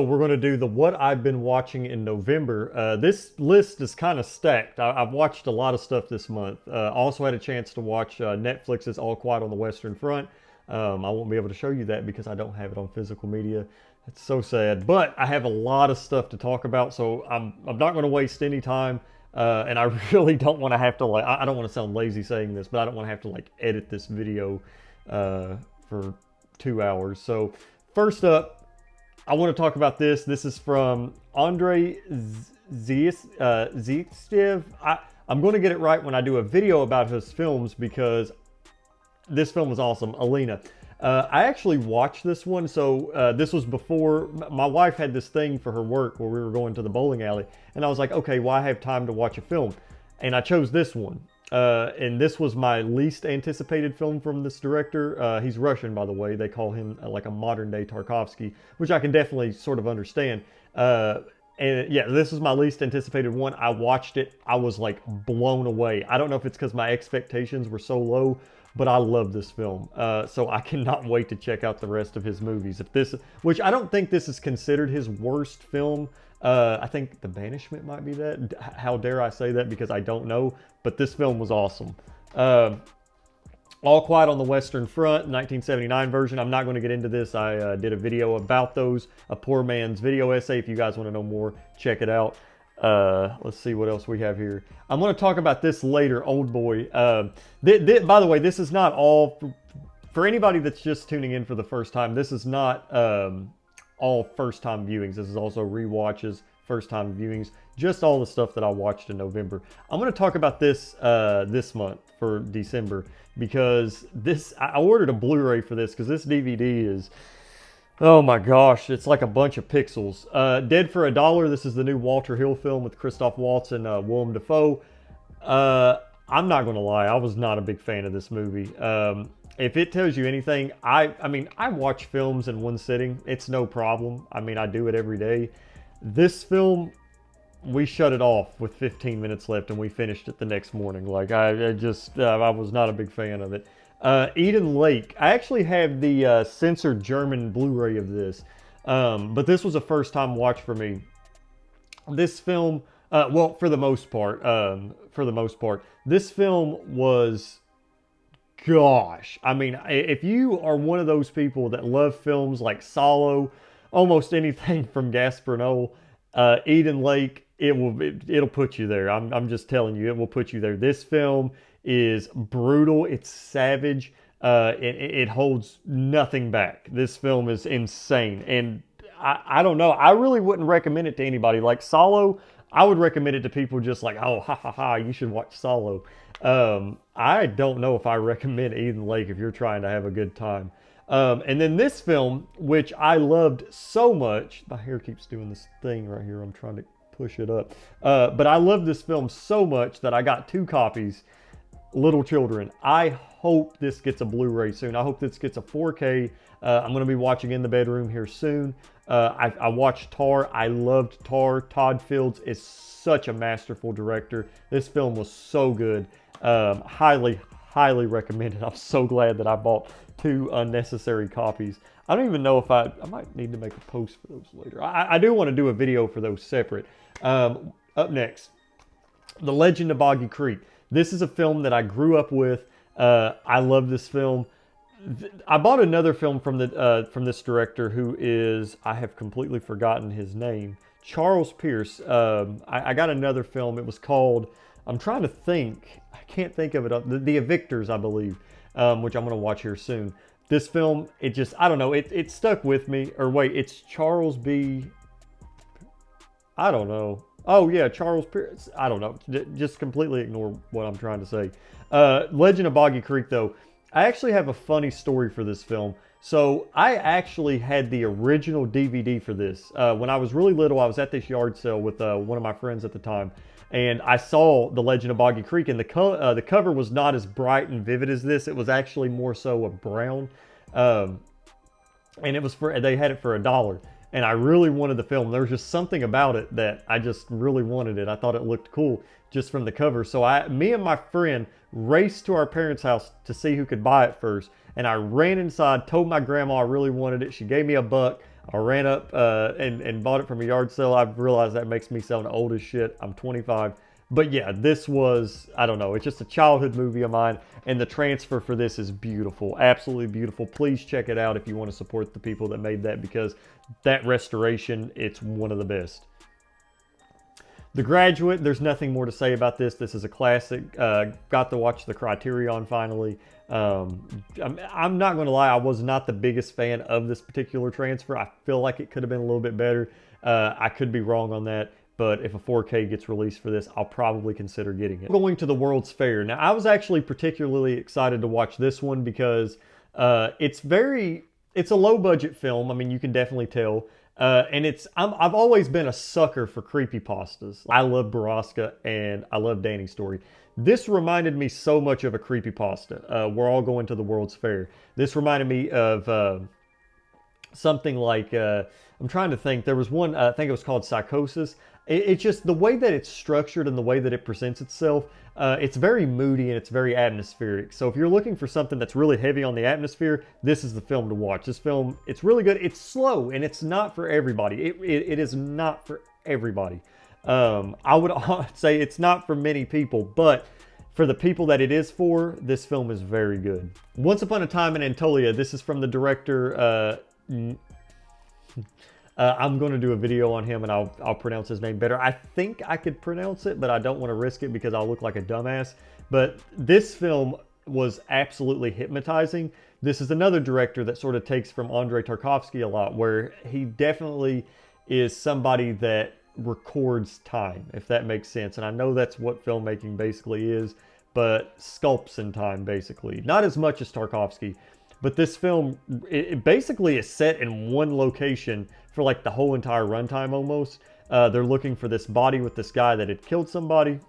We're going to do the what I've been watching in November. This list is kind of stacked. I've watched a lot of stuff this month. Also had a chance to watch Netflix's All Quiet on the Western Front. I won't be able to show you that because I don't have it on physical media. It's so sad. But I have a lot of stuff to talk about, so I'm not going to waste any time. And I really don't want to have to I don't want to sound lazy saying this, but I don't want to have to edit this video for 2 hours. So first up, I want to talk about this. This is from Andrei Zhyztyev. I'm going to get it right when I do a video about his films because this film is awesome. Alina. I actually watched this one. So this was before my wife had this thing for her work where we were going to the bowling alley. And I was like, okay, well, I have time to watch a film. And I chose this one. And this was my least anticipated film from this director. He's Russian, by the way. They call him like a modern day Tarkovsky, which I can definitely sort of understand. And yeah, this is my least anticipated one. I watched it. I was like blown away. I don't know if it's because my expectations were so low, but I love this film. So I cannot wait to check out the rest of his movies. Which I don't think this is considered his worst film. I think The Banishment might be that. How dare I say that because I don't know, but this film was awesome. All Quiet on the Western Front, 1979 version. I'm not going to get into this. I did a video about those, a poor man's video essay. If you guys want to know more, check it out. Let's see what else we have here. I'm going to talk about this later, Old Boy. By the way, this is not all... For anybody that's just tuning in for the first time, this is not... all first-time viewings. This is also rewatches, first-time viewings, just all the stuff that I watched in November. I'm going to talk about this this month for December because I ordered a Blu-ray for this because this DVD is, oh my gosh, it's like a bunch of pixels. Dead for a Dollar. This is the new Walter Hill film with Christoph Waltz and Willem Dafoe. I'm not going to lie, I was not a big fan of this movie. If it tells you anything, I mean, I watch films in one sitting. It's no problem. I mean, I do it every day. This film, we shut it off with 15 minutes left and we finished it the next morning. Like, I was not a big fan of it. Eden Lake. I actually have the censored German Blu-ray of this. But this was a first-time watch for me. This film, well, for the most part, this film was... Gosh, I mean, if you are one of those people that love films like Solo, almost anything from Gaspar Noé, Eden Lake, it'll put you there. I'm just telling you, it will put you there. This film is brutal. It's savage. It holds nothing back. This film is insane, and I don't know. I really wouldn't recommend it to anybody. Like Solo, I would recommend it to people just like, oh, ha ha ha, you should watch Solo. I don't know if I recommend Eden Lake if you're trying to have a good time. And then this film, which I loved so much, my hair keeps doing this thing right here. I'm trying to push it up. But I loved this film so much that I got 2 copies. Little Children. I hope this gets a Blu-ray soon. I hope this gets a 4K. I'm going to be watching In the Bedroom here soon. I watched Tar. I loved Tar. Todd Fields is such a masterful director. This film was so good. Highly, highly recommended. I'm so glad that I bought 2 unnecessary copies. I don't even know if I might need to make a post for those later. I do want to do a video for those separate. Up next, The Legend of Boggy Creek. This is a film that I grew up with. I love this film. I bought another film from this director who is, I have completely forgotten his name, Charles Pierce. I got another film. It was called, I'm trying to think, I can't think of it. The Evictors, I believe, which I'm going to watch here soon. This film, it just, I don't know, it stuck with me. Or wait, it's Charles B. I don't know. Oh yeah, Charles Pierce. I don't know. Just completely ignore what I'm trying to say. Legend of Boggy Creek, though. I actually have a funny story for this film. So I actually had the original DVD for this. When I was really little, I was at this yard sale with one of my friends at the time. And I saw The Legend of Boggy Creek, and the cover was not as bright and vivid as this. It was actually more so a brown. And it was they had it for $1. And I really wanted the film. There was just something about it that I just really wanted it. I thought it looked cool just from the cover. So me and my friend raced to our parents' house to see who could buy it first. And I ran inside, told my grandma I really wanted it. She gave me $1. I ran up and bought it from a yard sale. I've realized that makes me sound old as shit. I'm 25. But yeah, this was, I don't know, it's just a childhood movie of mine, and the transfer for this is beautiful, absolutely beautiful. Please check it out if you want to support the people that made that, because that restoration, it's one of the best. The Graduate, there's nothing more to say about this. This is a classic. Got to watch the Criterion finally. I'm not going to lie, I was not the biggest fan of this particular transfer. I feel like it could have been a little bit better. I could be wrong on that, but if a 4K gets released for this, I'll probably consider getting it. Going to the World's Fair. Now, I was actually particularly excited to watch this one because it's a low budget film. I mean, you can definitely tell. And I've always been a sucker for creepypastas. I love Borrasca and I love Danny's Story. This reminded me so much of a creepypasta. We're all going to the World's Fair. This reminded me of something like, I'm trying to think, there was one, I think it was called Psychosis. It's just the way that it's structured and the way that it presents itself. It's very moody and it's very atmospheric. So if you're looking for something that's really heavy on the atmosphere, this is the film to watch. This film, it's really good. It's slow and it's not for everybody. It is not for everybody. I would say it's not for many people, but for the people that it is for, this film is very good. Once Upon a Time in Anatolia. This is from the director. I'm going to do a video on him and I'll pronounce his name better. I think I could pronounce it, but I don't want to risk it because I'll look like a dumbass. But this film was absolutely hypnotizing. This is another director that sort of takes from Andrei Tarkovsky a lot, where he definitely is somebody that records time, if that makes sense. And I know that's what filmmaking basically is, but sculpts in time basically. Not as much as Tarkovsky, but this film, it basically is set in one location for like the whole entire runtime almost. They're looking for this body with this guy that had killed somebody.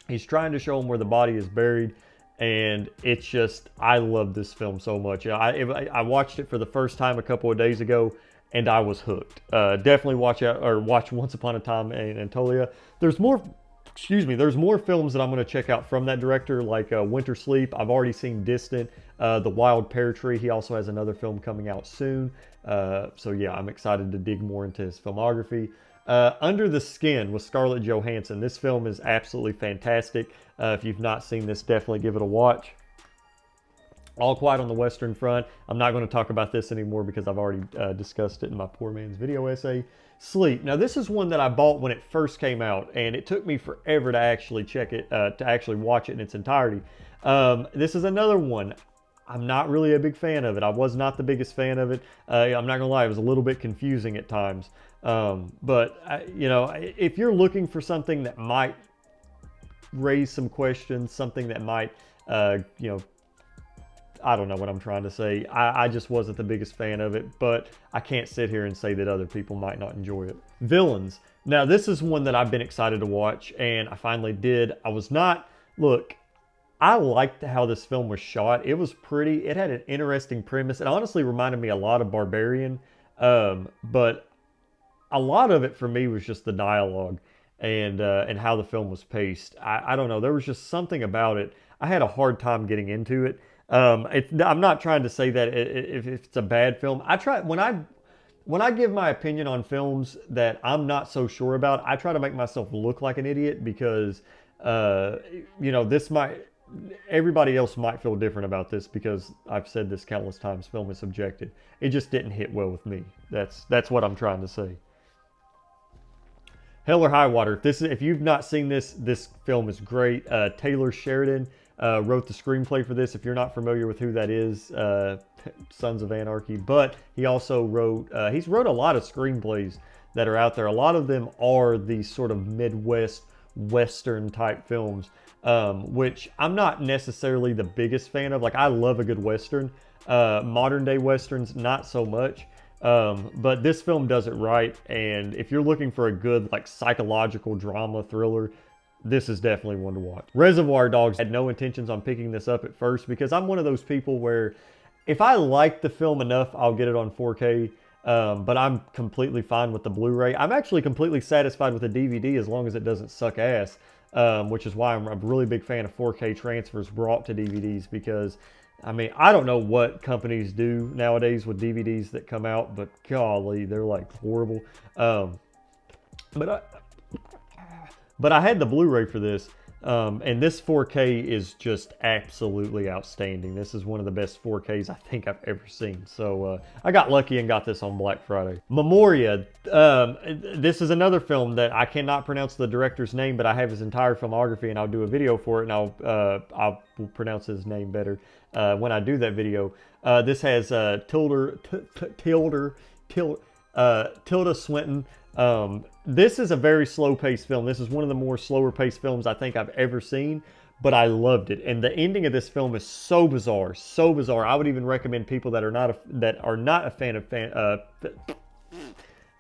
He's trying to show him where the body is buried. And it's just, I love this film so much. I watched it for the first time a couple of days ago and I was hooked. Definitely watch Once Upon a Time in Anatolia. There's more films that I'm going to check out from that director, like Winter Sleep. I've already seen Distant, The Wild Pear Tree. He also has another film coming out soon. So yeah, I'm excited to dig more into his filmography. Under the Skin with Scarlett Johansson. This film is absolutely fantastic. If you've not seen this, definitely give it a watch. All Quiet on the Western Front. I'm not going to talk about this anymore because I've already discussed it in my Poor Man's Video essay. Sleep. Now this is one that I bought when it first came out, and it took me forever to actually check it, to actually watch it in its entirety. This is another one. I'm not really a big fan of it. I was not the biggest fan of it. I'm not gonna lie, it was a little bit confusing at times. But you know, if you're looking for something that might raise some questions, something that might, you know, I don't know what I'm trying to say. I just wasn't the biggest fan of it, but I can't sit here and say that other people might not enjoy it. Villains. Now, this is one that I've been excited to watch, and I finally did. Look, I liked how this film was shot. It was pretty. It had an interesting premise. It honestly reminded me a lot of Barbarian, but a lot of it for me was just the dialogue and how the film was paced. I don't know. There was just something about it. I had a hard time getting into it. I'm not trying to say that if it's a bad film. When I give my opinion on films that I'm not so sure about, I try to make myself look like an idiot because, you know, everybody else might feel different about this because I've said this countless times, film is subjective. It just didn't hit well with me. That's what I'm trying to say. Hell or High Water. If you've not seen this film is great. Taylor Sheridan wrote the screenplay for this. If you're not familiar with who that is, Sons of Anarchy. But he also he's wrote a lot of screenplays that are out there. A lot of them are these sort of Midwest Western type films, which I'm not necessarily the biggest fan of. Like, I love a good Western. Modern day Westerns, not so much. But this film does it right. And if you're looking for a good, like, psychological drama thriller, this is definitely one to watch. Reservoir Dogs. I had no intentions on picking this up at first because I'm one of those people where if I like the film enough, I'll get it on 4K. But I'm completely fine with the Blu-ray. I'm actually completely satisfied with the DVD as long as it doesn't suck ass, which is why I'm a really big fan of 4K transfers brought to DVDs because I mean, I don't know what companies do nowadays with DVDs that come out, but golly, they're like horrible. Um, but I, but I had the Blu-ray for this, and this 4K is just absolutely outstanding. This is one of the best 4Ks I think I've ever seen. So I got lucky and got this on Black Friday. Memoria. This is another film that I cannot pronounce the director's name, but I have his entire filmography, and I'll do a video for it, and I'll pronounce his name better when I do that video. This has Tilda Swinton. This is a very slow-paced film. This is one of the more slower-paced films I think I've ever seen, but I loved it. And the ending of this film is so bizarre, so bizarre. I would even recommend people that are not a fan of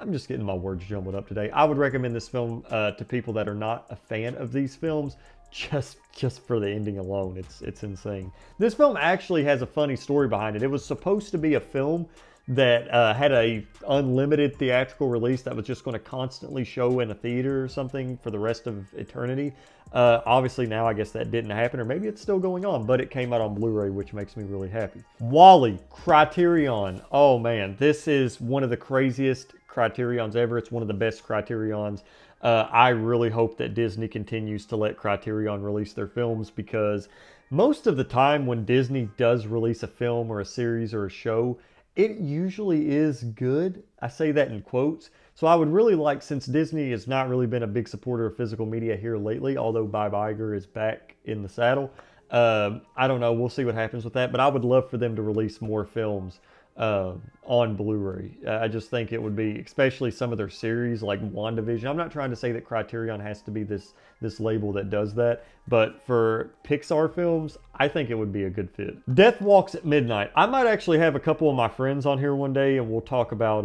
I'm just getting my words jumbled up today. I would recommend this film to people that are not a fan of these films, just for the ending alone. It's insane. This film actually has a funny story behind it. It was supposed to be a film that had a unlimited theatrical release that was just going to constantly show in a theater or something for the rest of eternity. Obviously now I guess that didn't happen, or maybe it's still going on, but it came out on Blu-ray, which makes me really happy. WALL-E, Criterion. Oh man, this is one of the craziest Criterions ever. It's one of the best Criterions. I really hope that Disney continues to let Criterion release their films, because most of the time when Disney does release a film or a series or a show, it usually is good. I say that in quotes. So I would really like, since Disney has not really been a big supporter of physical media here lately, although Bob Iger is back in the saddle, I don't know. We'll see what happens with that. But I would love for them to release more films on Blu-ray. I just think it would be, especially some of their series like WandaVision. I'm not trying to say that Criterion has to be this label that does that, but for Pixar films, I think it would be a good fit. Death Walks at Midnight. I might actually have a couple of my friends on here one day, and we'll talk about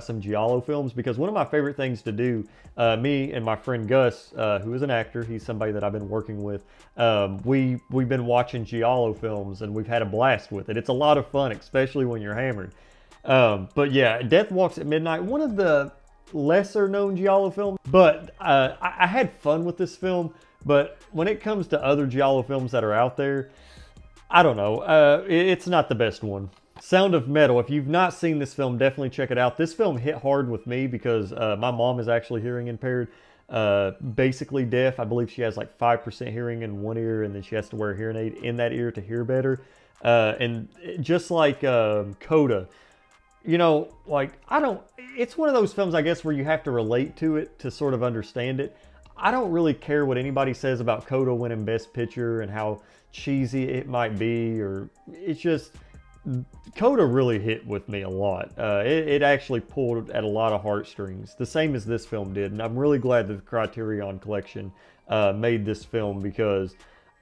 some Giallo films, because one of my favorite things to do, me and my friend Gus, who is an actor, he's somebody that I've been working with. We've been watching Giallo films, and we've had a blast with it. It's a lot of fun, especially when you're hammered. But yeah, Death Walks at Midnight, one of the lesser known Giallo films, but I had fun with this film. But when it comes to other Giallo films that are out there, I don't know. It's not the best one. Sound of Metal. If you've not seen this film, definitely check it out. This film hit hard with me because my mom is actually hearing impaired, basically deaf. I believe she has like 5% hearing in one ear, and then she has to wear a hearing aid in that ear to hear better. And just like Coda, you know, like, it's one of those films, I guess, where you have to relate to it to sort of understand it. I don't really care what anybody says about Coda winning Best Picture and how cheesy it might be, or it's just, Coda really hit with me a lot. It actually pulled at a lot of heartstrings, the same as this film did. And I'm really glad that the Criterion Collection made this film, because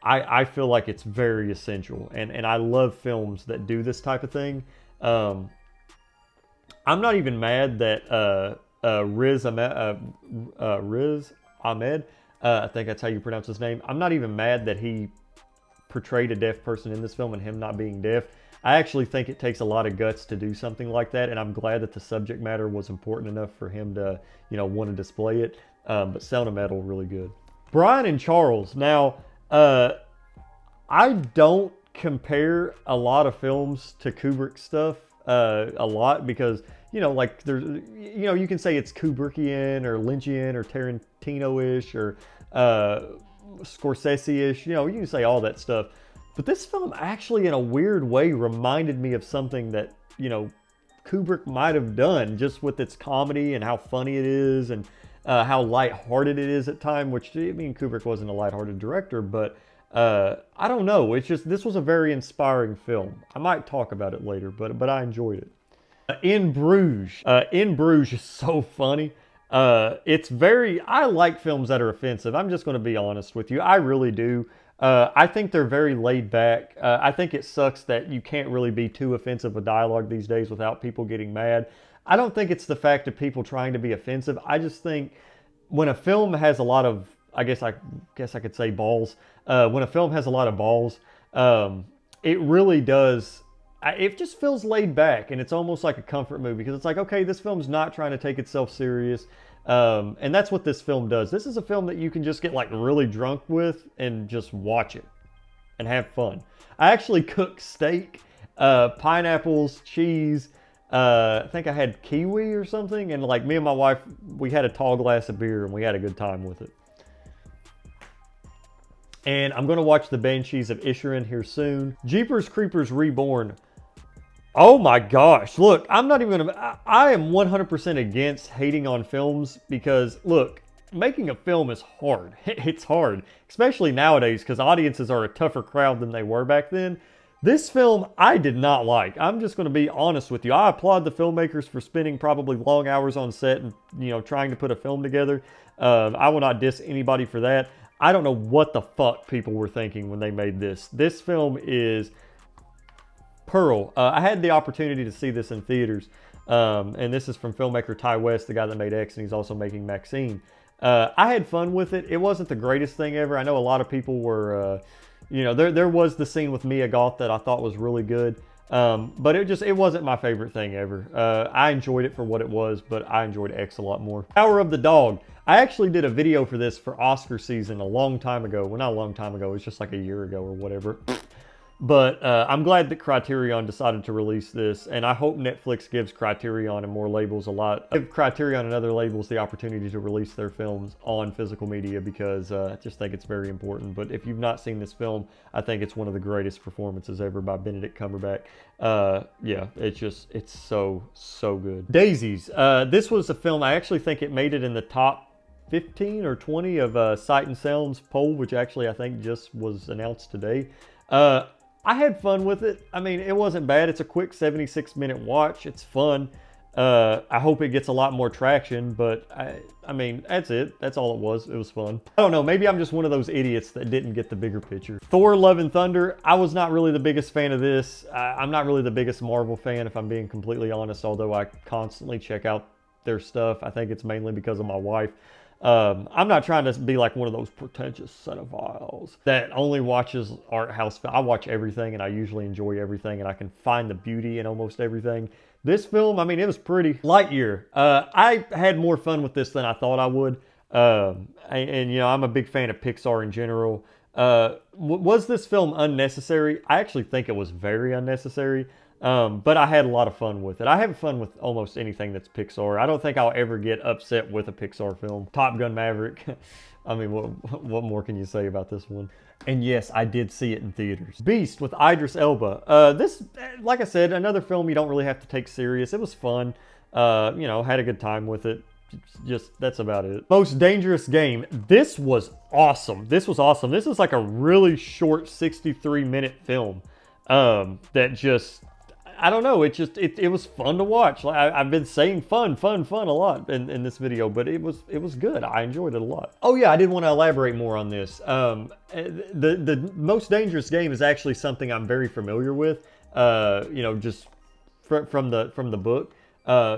I feel like it's very essential. And I love films that do this type of thing. I'm not even mad that Riz Ahmed, I think that's how you pronounce his name. I'm not even mad that he portrayed a deaf person in this film and him not being deaf. I actually think it takes a lot of guts to do something like that, and I'm glad that the subject matter was important enough for him to, you know, want to display it. But Sound of Metal, really good. Brian and Charles. Now, I don't compare a lot of films to Kubrick stuff a lot, because, you know, like, there's, you know, you can say it's Kubrickian or Lynchian or Tarantino-ish or Scorsese-ish, you know, you can say all that stuff. But this film actually, in a weird way, reminded me of something that, you know, Kubrick might have done, just with its comedy and how funny it is, and how lighthearted it is at times, which, I mean, Kubrick wasn't a lighthearted director, but I don't know. It's just, this was a very inspiring film. I might talk about it later, but I enjoyed it. In Bruges. In Bruges is so funny. I like films that are offensive. I'm just going to be honest with you. I really do. I think they're very laid back. I think it sucks that you can't really be too offensive with dialogue these days without people getting mad. I don't think it's the fact of people trying to be offensive. I just think when a film has a lot of, I guess I could say balls. When a film has a lot of balls, it really does. It just feels laid back, and it's almost like a comfort movie, because it's like, okay, this film's not trying to take itself serious. And that's what this film does. This is a film that you can just get like really drunk with and just watch it. and have fun. I actually cooked steak, pineapples, cheese. I think I had kiwi or something, and like me and my wife, we had a tall glass of beer and we had a good time with it. And I'm gonna watch The Banshees of Inisherin here soon. Jeepers Creepers Reborn. Oh my gosh, look, I'm not even gonna, I am 100% against hating on films because, look, making a film is hard. It's hard, especially nowadays because audiences are a tougher crowd than they were back then. This film, I did not like. I'm just gonna be honest with you. I applaud the filmmakers for spending probably long hours on set and, you know, trying to put a film together. I will not diss anybody for that. I don't know what the fuck people were thinking when they made this. This film is Pearl. I had the opportunity to see this in theaters, and this is from filmmaker Ty West, the guy that made X, and he's also making Maxine. I had fun with it. It wasn't the greatest thing ever. I know a lot of people were, you know, there was the scene with Mia Goth that I thought was really good, but it wasn't my favorite thing ever. I enjoyed it for what it was, but I enjoyed X a lot more. Power of the Dog. I actually did a video for this for Oscar season a long time ago. Well, not a long time ago. It was just like a year ago or whatever. But I'm glad that Criterion decided to release this, and I hope Netflix gives Criterion and more labels give Criterion and other labels the opportunity to release their films on physical media, because I just think it's very important. But if you've not seen this film, I think it's one of the greatest performances ever by Benedict Cumberbatch. Yeah, it's so good. Daisies. This was a film, I actually think it made it in the top 15 or 20 of Sight and Sound's poll, which actually I think just was announced today. I had fun with it. I mean, it wasn't bad. It's a quick 76-minute watch. It's fun. I hope it gets a lot more traction, but I mean, that's it. That's all it was. It was fun. I don't know. Maybe I'm just one of those idiots that didn't get the bigger picture. Thor: Love and Thunder. I was not really the biggest fan of this. I'm not really the biggest Marvel fan, if I'm being completely honest, although I constantly check out their stuff. I think it's mainly because of my wife. I'm not trying to be like one of those pretentious cinephiles that only watches art house. I watch everything and I usually enjoy everything and I can find the beauty in almost everything. This film, I mean, it was pretty. Lightyear. I had more fun with this than I thought I would. And you know, I'm a big fan of Pixar in general. Was this film unnecessary? I actually think it was very unnecessary. But I had a lot of fun with it. I have fun with almost anything that's Pixar. I don't think I'll ever get upset with a Pixar film. Top Gun Maverick. I mean, what more can you say about this one? And yes, I did see it in theaters. Beast with Idris Elba. This, like I said, another film you don't really have to take serious. It was fun. You know, had a good time with it. Just, that's about it. Most Dangerous Game. This was awesome. This was awesome. This is like a really short 63-minute film that just... I don't know. It was fun to watch. I've been saying fun a lot in this video, but it was good. I enjoyed it a lot. Oh yeah, I did want to elaborate more on this. The Most Dangerous Game is actually something I'm very familiar with. You know, just from the book.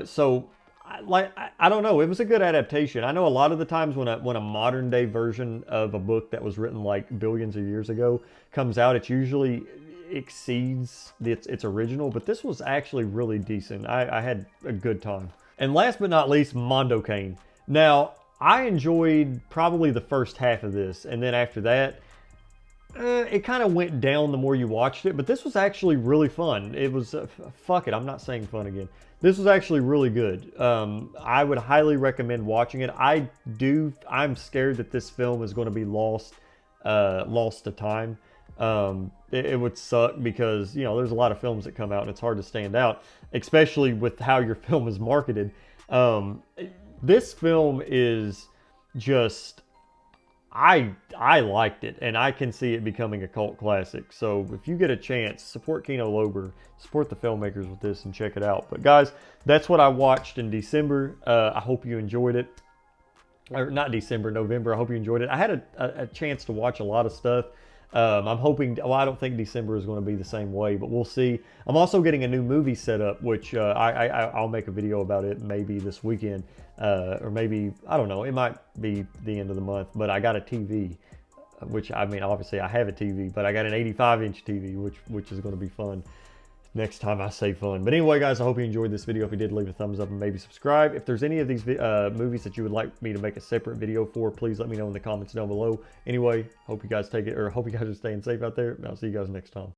So I don't know. It was a good adaptation. I know a lot of the times when a modern day version of a book that was written like billions of years ago comes out, it's usually exceeds its original, but this was actually really decent. I had a good time. And last but not least, Mondokaine. Now, I enjoyed probably the first half of this, and then after that, it kind of went down the more you watched it, but this was actually really fun. It was, fuck it, I'm not saying fun again. This was actually really good. I would highly recommend watching it. I'm scared that this film is going to be lost to time. It would suck because, you know, there's a lot of films that come out and it's hard to stand out, especially with how your film is marketed. This film is just, I liked it, and I can see it becoming a cult classic. So if you get a chance, support Kino Lorber, support the filmmakers with this and check it out. But guys, that's what I watched in December. I hope you enjoyed it. Or not December, November. I hope you enjoyed it. I had a chance to watch a lot of stuff. I'm hoping, well, I don't think December is going to be the same way, but we'll see. I'm also getting a new movie set up, which I'll make a video about it maybe this weekend, or maybe, I don't know, it might be the end of the month, but I got a TV, which, I mean, obviously I have a TV, but I got an 85-inch TV, which is going to be fun next time I say fun. But anyway, guys, I hope you enjoyed this video. If you did, leave a thumbs up and maybe subscribe. If there's any of these movies that you would like me to make a separate video for, please let me know in the comments down below. Anyway, hope you guys take it, or hope you guys are staying safe out there, and I'll see you guys next time.